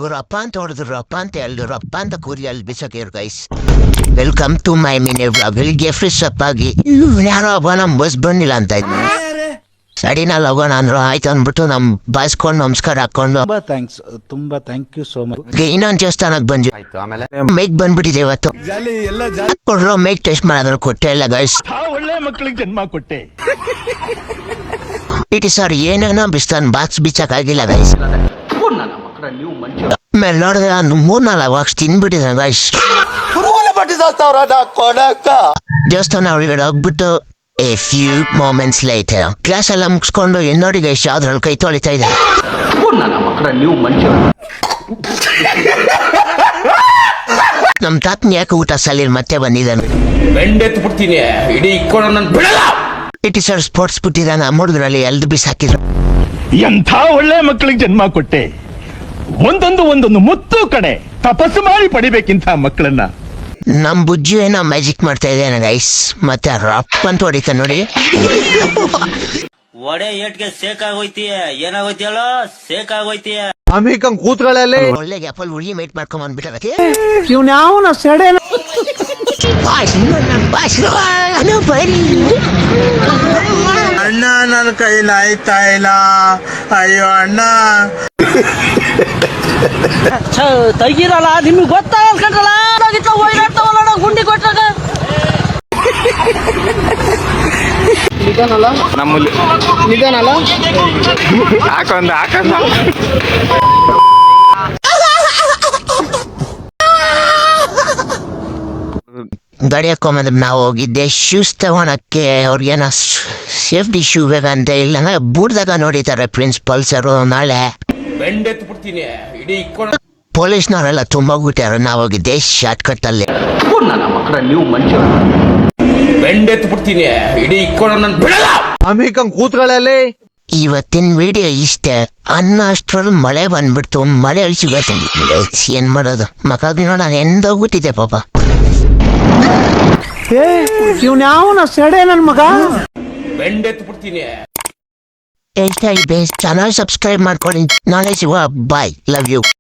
ರಪ್ಪ ಅಂತ ಹೊಡೆದ್ರು ರಪ್ಪ ಅಂತ ಹೇಳಿದ್ರು ರಪ್ಪ ಅಂತ ಕೂರಿ ಅಲ್ಲಿ ಬಿಸೋಕಿರು guys. Welcome to my mini vlog. ಬೆಳಿಗ್ಗೆ ಫ್ರೆಶ್ ಅಪ್ ಆಗಿ ಯಾರೋ ಒಬ್ಬ ನಮ್ಮ ಬಸ್ ಬಂದಿಲ್ಲ ಅಂತ ಇದ್ನು. ಸಡಿನಲ್ಲಿ ಹೋಗೋಣ ಅಂದ್ರು. ಆಯ್ತು ಅಂದ್ಬಿಟ್ಟು ನಮ್ ಬಾಯ್ಸ್ಕೊಂಡು ನಮಸ್ಕಾರ ಹಾಕೊಂಡು ತುಂಬಾ ಥ್ಯಾಂಕ್ ಯು ಸೋ ಮಚ್. ಇನ್ನೊಂದು ದೇವಸ್ಥಾನಕ್ಕೆ ಬಂದ್ವಿ. ಮೇಕ್ ಬಂದ್ಬಿಟ್ಟಿದೆ ಇವತ್ತು. ಕೊಡ್ರೋ ಮೇಕ್ ಟೆಸ್ಟ್ ಮಾಡೋದ್ರ ಕೊಟ್ಟೆ ಇಲ್ಲ ಗೈಸ್. ಒಳ್ಳೆ ಮಕ್ಕಳಿಗೆ ಜನ್ಮ ಕೊಟ್ಟೆ. ಇಟಿ ಸರ್ ಏನೇನೋ ಬಿಸ್ತಾನ್ ಬಾಕ್ಸ್ ಬಿಚ್ಚಕ್ಕಾಗಿಲ್ಲ ಗೈಸ್. ಆಮೇಲೆ ನೋಡಿದ್ರೆ ನಾನು 3-4 ಬಾಕ್ಸ್ ತಿನ್ಬಿಟ್ಟಿದ್ದೆ ಗೈಸ್. ದೇವಸ್ಥಾನ ಒಳಗಡೆ ಹೋಗ್ಬಿಟ್ಟು A few moments litre class ಎಲ್ಲ ಮುಗಿಸ್ಕೊಂಡು ನೋಡಿ ಗೈಸ್ ಯಾವ್ದ್ರಲ್ಲಿ ಕೈ ತೊಳಿತಾ ಇದೆ. ನಮ್ ತಾತನ ಯಾಕೆ ಊಟ ಸಲಿಲ್ ಮತ್ತೆ ಬಂದಿದ್ದಾನೆ. ಇಟಿ ಸರ್ ಸ್ಪೋರ್ಟ್ಸ್ ಬಿಟ್ಟಿದ್ದಾನೆ. ಮೂಡಿದ್ರಲ್ಲಿ ಎಲ್ದು ಬಿಸಾಕಿದ್ರು. ಎಂಥ ಒಳ್ಳೆ ಮಕ್ಕಳಿಗೆ ಜನ್ಮ ಕೊಟ್ಟೆ. ಒಂದೊಂದು ಮುತ್ತು ಕಡೆ ತಪಸ್ಸು ಮಾಡಿ ಪಡಿಬೇಕಿಂತ ಮಕ್ಕಳನ್ನ. ನಮ್ ಬುಜ್ಜು ಏನೋ ಮ್ಯಾಜಿಕ್ ಮಾಡ್ತಾ ಇದೆ ಗೈಸ್. ಮತ್ತೆ ರಪ್ ಅಂತ ಹೊಡಿತ ನೋಡಿ. ಒಡೆ ಏಟ್ಗೆ ಸೇಕ್ ಆಗೋಯ್ತಿ. ಏನಾಗೋಯ್ತಿ ಹೇಳೋ? ಸೇಕ್ ಆಗೋಯ್ತಿ. ಕೂತ್ಗಳಲ್ಲಿ ಒಳ್ಳೆ ಗ್ಯಾಪಲ್ ಹುಡುಗಿ ಮೇಟ್ ಮಾಡ್ಕೊಂಡ್ ಬಂದ್ಬಿಟ್ಟೆ. ಇವ್ನ ಸೆಡೆ ಅಣ್ಣ ನನ್ನ ಕೈಲಿ ಆಯ್ತಾ ಇಲ್ಲ. ಅಯ್ಯೋ ಅಣ್ಣ ತೆಗಿರಲ್ಲ ನಿಮ್ಗೆ ಗೊತ್ತಾಗಲ್ಲ. ಓಡಾಡ್ತಾವಲ್ಲ ಗುಂಡಿ ಕೊಟ್ಟಾಗ ನಿಧಾನಲ್ಲ ಹಾಕೊಂಡ ಗಾಡಿ ಹಾಕೊಂಬಂದ್ ನಾವು ಹೋಗಿದ್ದೆ ಶೂಸ್ ತಗೊಳಕ್ಕೆ. ಅವ್ರಿಗೇನೋ ಸೇಫ್ಟಿ ಶೂ ಬೇಕಂತ ಇಲ್ಲ ಬೂಡ್ದಾಗ ನೋಡಿತಾರೆ ಪ್ರಿನ್ಸಿಪಲ್ಸರು. ನಾಳೆ ಪೊಲೀಸ್ನವರೆಲ್ಲ ತುಂಬಾ ಬಿಟ್ಟಾರ. ನಾವು ಹೋಗಿದ್ದೆ ಶಾರ್ಟ್ ಕಟ್ ಅಲ್ಲಿ. ಕೂತ್ಗಳಲ್ಲಿ ಇವತ್ತಿನ ವಿಡಿಯೋ ಇಷ್ಟೇ. ಅನ್ನ ಅಷ್ಟ್ರಲ್ಲಿ ಮಳೆ ಬಂದ್ಬಿಡ್ತು. ಮಳೆ ಅಳಿಸಿಗತ್ತೆ. ಏನ್ ಮಾಡೋದು ಮಕ್ಕಳಿಗೆ ನೋಡ ಎಂದೋಗ್ಬಿಟ್ಟಿದೆ ಪಾಪ. ಇವ್ನ ಸೆಡೆ ನನ್ ಮಗ. ಚೆನ್ನಾಗಿ ಸಬ್ಸ್ಕ್ರೈಬ್ ಮಾಡ್ಕೊಳ್ಳಿ. ನಾಳೆ ಸಿಗುವ. ಬಾಯ್. Love you.